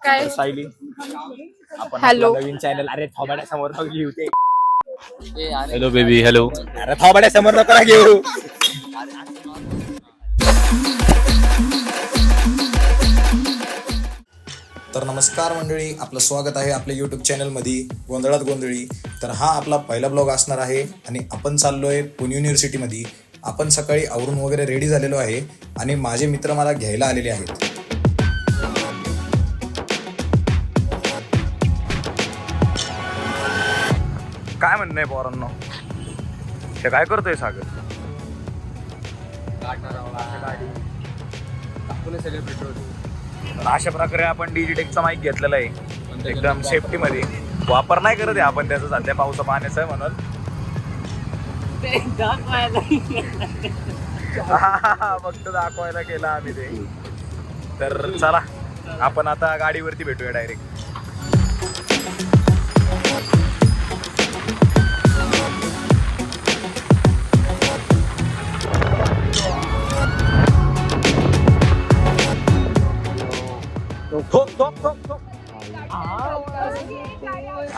काय सायली आपण हॅलो. आपला नवीन चॅनल अरे थोबाड्या समोर नको घेऊ ते. Hello baby hello. अरे थोबाड्या समोर नको ना घेऊ. तर नमस्कार मंडळी, आपलं स्वागत आहे आपल्या यूट्यूब चॅनलमध्ये गोंधळात गोंधळी. तर हा आपला पहिला ब्लॉग असणार आहे आणि आपण चाललो आहे पुणे युनिव्हर्सिटीमध्ये. आपण सकाळी आवरून वगैरे रेडी झालेलो आहे आणि माझे मित्र मला घ्यायला आलेले आहेत. काय म्हणणं आहे पोरांनो? हे काय करतोय सागर? अशा प्रकारे आपण डिजिटेकचा माईक घेतलेला आहे एकदम सेफ्टी मध्ये. वापर नाही करत आहे आपण त्याचा सध्या पावसा पाण्याचा आहे म्हणून. फक्त दाखवायला केला आम्ही ते. तर चला आपण आता गाडीवरती भेटूया डायरेक्ट.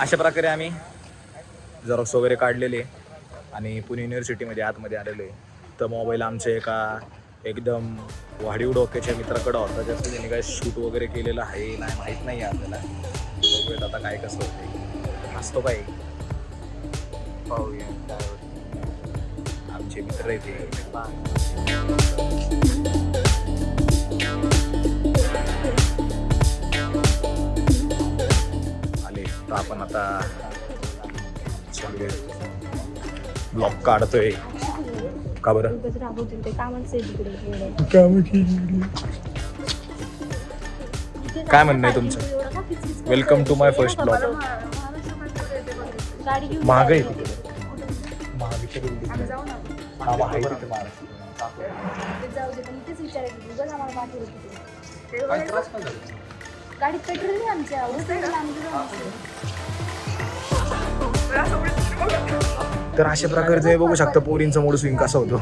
अशा प्रकारे आम्ही झेरॉक्स वगैरे काढलेले आणि पुणे युनिव्हर्सिटीमध्ये आतमध्ये आलेलो आहे. तर मोबाईल आमचे एका एकदम वाढीव डोक्याच्या मित्राकडं होता, ज्याचं त्यांनी काय शूट वगैरे केलेलं आहे नाही माहीत नाही आहे आपल्याला. बघूयात आता काय कसं होते. हसतो काय पाहूया. आमचे मित्र आहे ते. तर आपण आता ब्लॉग काढतोय. का बरं? काय म्हणणं आहे तुमचं? Welcome to my first blog. महाग आहे तिकडे. महागीच्या बिल्डिंग आहे तिथे गाडीत पेट्रोल नाही आमच्या. तर अशा प्रकारे तुम्ही बघू शकता पोरींचा मूड स्विंग कसा होतो.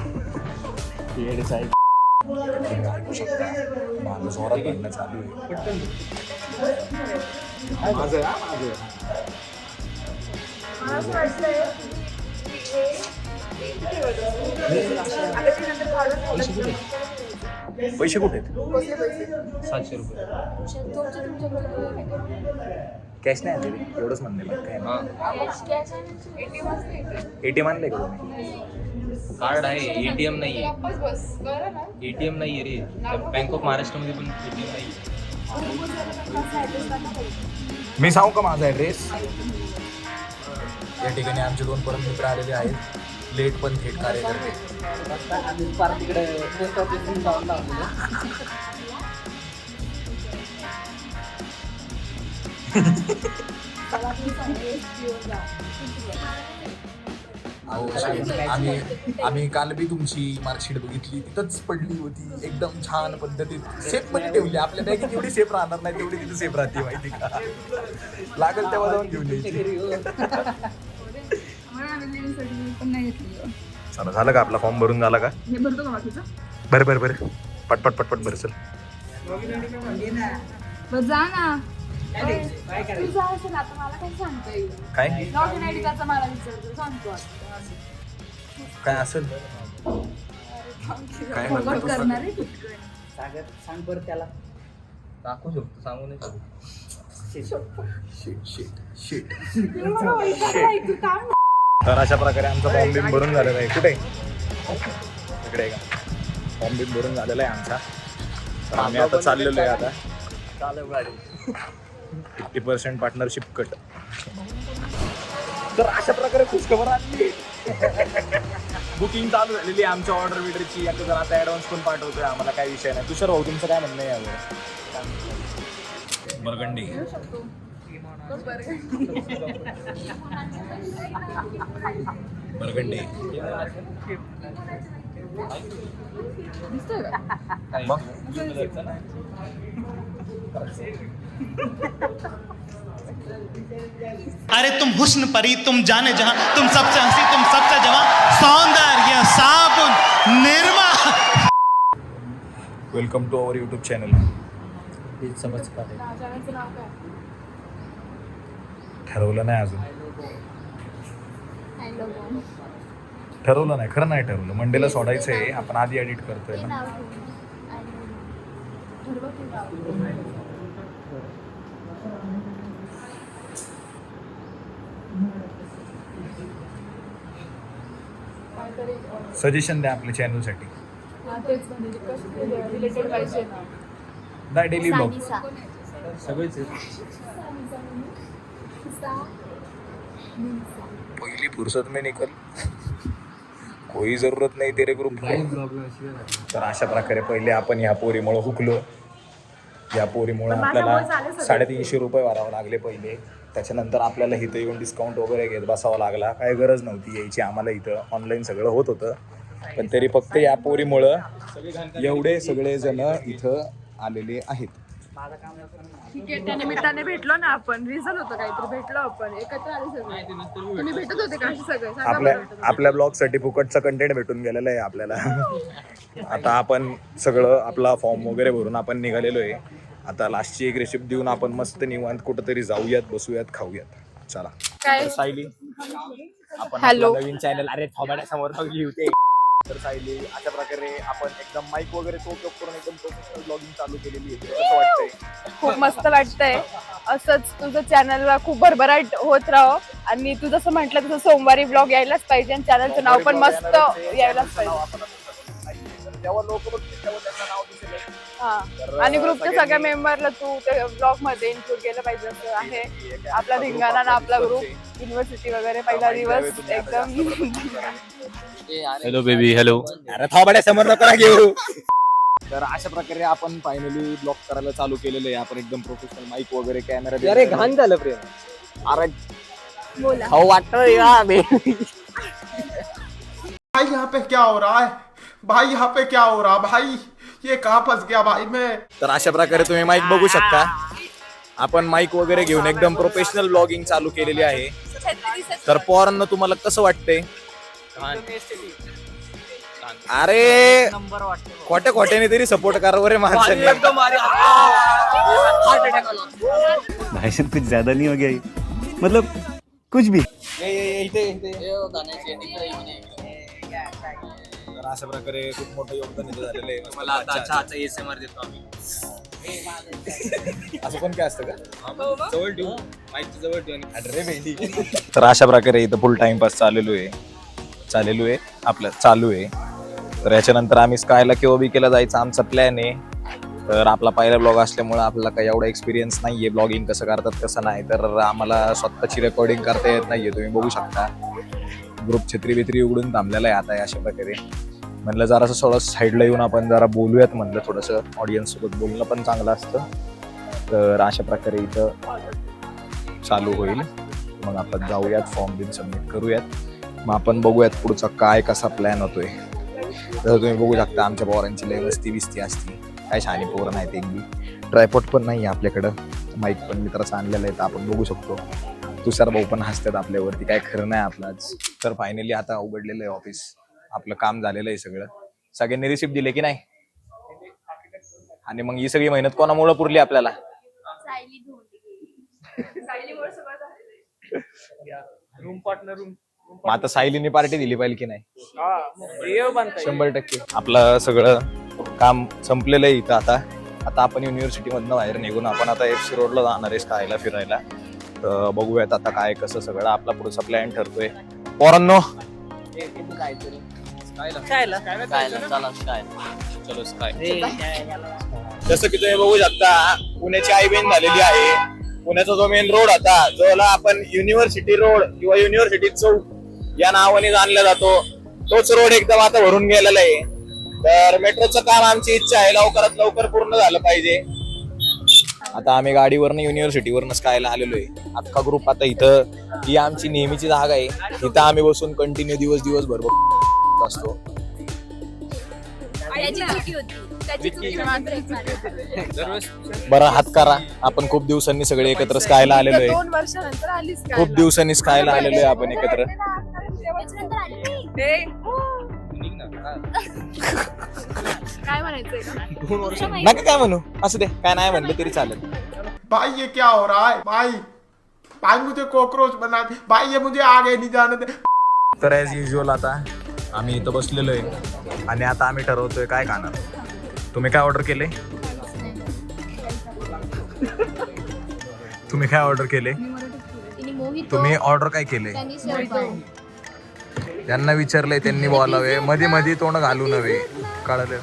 पैसे कुठे आहेत? 700 रुपये कॅश नाही आले. एवढंच म्हणणे काय एटीएम आणलंय का तुम्ही? कार्ड आहे, एटीएम नाहीये. एटीएम नाहीये रे. बँक ऑफ महाराष्ट्रामध्ये पण एटीएम नाहीये. मी सांगू का माझा ॲड्रेस? या ठिकाणी आमचे 2 परम मित्र आलेले आहेत. लेट पण थेट कार्यकर्ते. आम्ही काल बी तुमची मार्कशीट बघितली, तिथंच पडली होती एकदम छान पद्धतीत सेफ मध्ये ठेवली. आपल्या बॅगेत जेवढी सेफ राहणार नाही तेवढी तिथे सेफ राहते माहिती का? लागेल तेव्हा जाऊन घेऊन यायची. चला झालं का आपला फॉर्म भरून झाला का? बरं बरं बरं पटपट पटपट बरं चल. जा ना. काय काय असेल काय म्हणतात? सांग बरं त्याला. दाखवू शकतो, सांगू नाही शकतो. तर अशा प्रकारे आमचा फॉर्म बिम भरून झालेला आहे. कुठे इकडे आहे का? फॉर्म बिम भरून झालेला आहे आमचा. तर आम्ही आता चाललेलो आहे. आता चालू गाडी 50% पार्टनरशिप कट. तर अशा प्रकारे खुशखबर आली. बुकिंग चालू झालेली आहे आमच्या ऑर्डर बिडरची. आता जर आता ॲडव्हान्स पण पाठवतोय आम्हाला, काही विषय नाही. तुषार भाऊ तुमचं काय म्हणणं आहे यावर? बरगंडी बरगंडी मग अरे तुम हुस्न परी, तुम जाने जहां, तुम सबसे हंसी, तुम सबसे जवां, सौंदर्य साबुन Nirma. Welcome to our YouTube channel. चॅनलचं नाव काय? ठरवलं नाही अजून, हॅलो ठरवलं नाही, खरं नाही ठरवलं. मंडेला सोडायचं आहे, आपण आधी एडिट करतोय ना. नाव ठरवा की नाव. काहीतरी सजेशन द्या आपल्या चॅनलसाठी. तेच म्हणजे कसं रिलेटेड पाहिजे ना. दा डेली ब्लॉग. पहली फुर्सत में निकल, कोई जरूरत नाही तेरे ग्रुप को. तर अशा प्रकारे पहिले आपण ह्या पोरीमुळे हुकलो. या पोरीमुळे आपल्याला 350 रुपये भरावं लागले पहिले. त्याच्यानंतर आपल्याला इथं येऊन डिस्काउंट वगैरे घेत बसावा लागला. काही गरज नव्हती यायची आम्हाला, इथं ऑनलाईन सगळं होत होतं. पण तरी फक्त या पोरीमुळं एवढे सगळे जण इथं आलेले आहेत. ठीक आहे, त्या निमित्ताने भेटलो ना आपण. रिझन होतं काहीतरी, भेटलो आपण एकत्र आले सगळे. तुम्ही भेटत होते का असे सगळे? सांगा बरं. आपल्या ब्लॉगसाठी फुकटचा कंटेंट भेटून गेलेला आहे आपल्याला. आता आपण सगळं आपला फॉर्म वगैरे भरून आपण निघालेलो आहे. आता लास्टची एक रेसिपी देऊन आपण मस्त निवांत कुठंतरी जाऊयात, बसूयात, खाऊयात. चला. काय? सायली, आपण हॅलो. आपलं नवीन चॅनल अरे थोबाड्यासमोर घेऊते. तर सायली, अशा प्रकारे आपण एकदम माईक वगैरे तो उपयोग करून एकदम प्रोफेशनल ब्लॉगिंग चालू केलेली आहे. कसं वाटतंय? खूप मस्त वाटतंय. असंच तुझं चॅनलला खूप भरभराट होत राहो. आणि तू जसं म्हटलं तसं सोमवारी ब्लॉग यायलाच पाहिजे आणि चॅनलचं नाव पण मस्त यायलाच पाहिजे. जेव्हा लोक बघतील तेव्हा त्यांचं नाव दिसेल. हा, आणि ग्रुपच्या सगळ्या मेंबरला तू त्या ब्लॉग मध्ये इन्क्लूड केलं पाहिजे असं आहे. आपला धिंगाणा ना आपला ग्रुप, युनिव्हर्सिटी वगैरे पहिला दिवस एकदम. Hello baby, hello. अरे थोबाड्यासमोर नको ना घेऊ. तर अशा प्रकारे आपण फायनली ब्लॉग करायला चालू केलेलं आहे. आपण एकदम प्रोफेशनल माईक वगैरे कॅमेरा. अरे घाण झालं प्रेम. अरे बोला. हो वाटतं या भाई यहाँ पे क्या हो रहा है? भाई यहाँ पे क्या हो रहा भाई? ये कहाँ फंस गया भाई मैं? तर अशा प्रकारे तुम्ही माईक बघू शकता. आपण माईक वगैरे घेऊन एकदम प्रोफेशनल ब्लॉगिंग चालू केलेली आहे. तर पोरांना तुम्हाला कसं वाटतंय? अरे खोट्या खोट्याने तरी सपोर्ट करा बरे माणसांनी. भाई साहब कुछ ज्यादा नहीं हो गया ये? मतलब कुछ भी. तर अशा प्रकारे खूप मोठं योगदान इथं झालेलं आहे. मला आता चहाचा ASMR देतो आम्ही. असं पण काय असतं का? जवळ ठेवू, माईकच्या जवळ ठेवू. अरे भेंडी. तर अशा प्रकारे इथं फुल टाइमपास चालू आहे. तर याच्यानंतर आम्ही स्कायला किंवा बीकेला जायचं आमचा प्लॅन आहे. तर आपला पहिला ब्लॉग असल्यामुळे आपल्याला काही एवढा एक्सपिरियन्स नाहीये ब्लॉगिंग कसं करतात कसं नाही. तर आम्हाला स्वतःची रेकॉर्डिंग करता येत नाहीये. तुम्ही बघू शकता ग्रुप छत्री बित्री उघडून थांबलेला आहे आता. अशा प्रकारे म्हणलं जरासं थोडं साईडला येऊन आपण जरा बोलूयात म्हणलं. थोडंसं ऑडियन्स सोबत बोलणं पण चांगलं असतं. तर अशा प्रकारे इथं चालू होईल. मग आपण जाऊयात, फॉर्म बिन सबमिट करूयात. मग आपण बघूयात पुढचा काय कसा प्लॅन होतोय. तर तुम्ही बघू शकता आमच्या पोरांची लय मस्ती बिस्ती असती. काय छानी पोरं नाहीत. एक बी ट्रायपॉड पण नाही आहे आपल्याकडं. माईक पण मित्राचं आणलेलं आहे तर आपण बघू शकतो. तुषार भाऊ पण हसतात आपल्यावरती. काय खरं नाही आपलं आज. तर फायनली आता उघडलेलं आहे ऑफिस. आपलं काम झालेलं आहे सगळं. सगळ्यांनी रिसिप्ट दिले की नाही? आणि मग ही सगळी मेहनत कोणामुळे पुरली आपल्याला? Room partner room. मग आता सायलीने पार्टी दिली पाहिजे की नाही? 100%. आपलं सगळं काम संपलेलं आहे इथं आता. आता आपण युनिव्हर्सिटी मधनं बाहेर निघून आपण आता FC रोडला जाणार आहे स्कायला फिरायला. तर बघूयात आता काय कसं सगळं आपला पुढचा प्लॅन ठरतोय. पोरांनो चलो स्काय. जसं की तुम्ही बघू शकता पुण्याची आयबीएन झालेली आहे. पुण्याचा जो मेन रोड होता जोला आपण युनिव्हर्सिटी रोड किंवा युनिव्हर्सिटी चौक या नावाने जाणला जातो, तोच रोड एकदम आता भरून गेलेला आहे. तर मेट्रोचं काम आमची इच्छा आहे लवकरात लवकर पूर्ण झालं पाहिजे. आता आम्ही गाडीवरनं युनिव्हर्सिटीवरनं स्कायला आलेलो आहे. अख्खा ग्रुप आता इथं. ही आमची नेहमीची जागा आहे. इथं आम्ही बसून कंटिन्यू दिवसभर असतो. बरं हात करा. आपण खूप दिवसांनी सगळे एकत्र स्कायला आलेलो आहे. 2 वर्षानंतर आलीस का? खूप दिवसांनी स्कायला आलेलो आहे आपण एकत्र. काय म्हणायचंय का? 2 वर्ष नका काय म्हणू, असू दे, काय नाही म्हणलं तरी चालेल. भाई ये क्या हो रहा है भाई? भाई मुझे कॉकरोच बना दे भाई, ये मुझे आगे नहीं जाने दे. तर ॲज युजल आता आम्ही इथं बसलेलो आहे आणि आता आम्ही ठरवतोय काय खाणार. तुम्ही काय ऑर्डर केले? तुम्ही काय ऑर्डर केले? तुम्ही ऑर्डर काय केले? त्यांना विचारलंय, त्यांनी बोलावे, मध्ये मध्ये तोंड घालू नये, कळलं?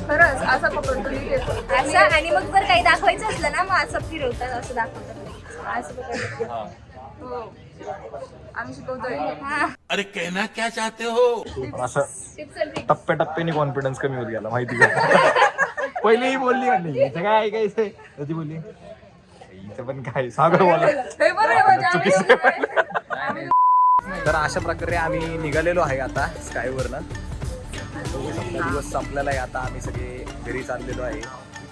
खरंच असं पकडतो मी घेतो. असं. आणि मग जर काही दाखवायचं असलं ना, मग असं फिरवतात, असं दाखवतात, असं पकडतात. हो. आम्ही शिकवतोय. अरे कहना क्या चाहते हो? असं टप्प्याटप्प्याने कॉन्फिडन्स कमी होत गेला, माहिती का? पहिलेही बोलली नाही, इथं काय ऐकायचंय, ती बोलली इथं पण काय सागर बोला. हे बरं आहे, म्हणजे आम्ही तर अशा प्रकारे आम्ही निघालेलो आहे आता स्कायवरनं. दिवस संपलेला आहे, आता आम्ही सगळे घरी चाललेलो आहे.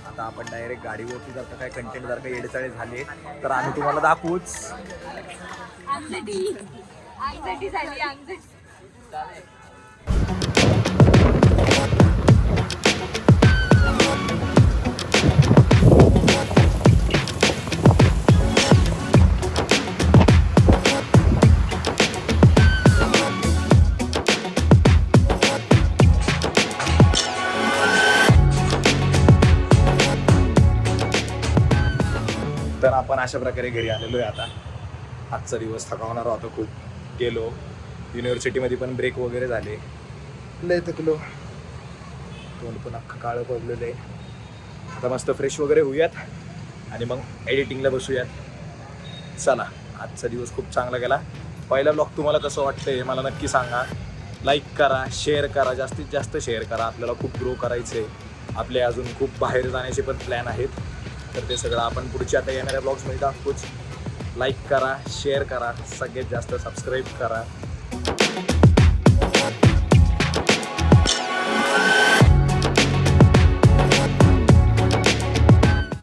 आता आपण डायरेक्ट गाडीवरती जर का काय कंटेंट जर का येडेचाळे झाले तर आम्ही तुम्हाला दाखवूच. अंगझटी झाली, अंगझटी. तर आपण अशा प्रकारे घरी आलेलो आहे. आता आजचा दिवस थकावणारा होता खूप. गेलो युनिव्हर्सिटीमध्ये पण ब्रेक वगैरे झाले, लय थकलो, तोंड पण अख्खं काळं पडलेलं आहे. आता मस्त फ्रेश वगैरे होऊयात आणि मग एडिटिंगला बसूयात. चला, आजचा दिवस खूप चांगला गेला. पहिला ब्लॉग तुम्हाला कसं वाटतं हे मला नक्की सांगा. लाईक करा, शेअर करा, जास्तीत जास्त शेअर करा. आपल्याला खूप ग्रो करायचं आहे, आपले अजून खूप बाहेर जाण्याचे पण प्लॅन आहेत. तर ते सगळं आपण पुढच्या आता येणाऱ्या ब्लॉग्समध्ये दाखवूच. लाईक करा, शेअर करा, सगळ्यात जास्त सबस्क्राईब करा.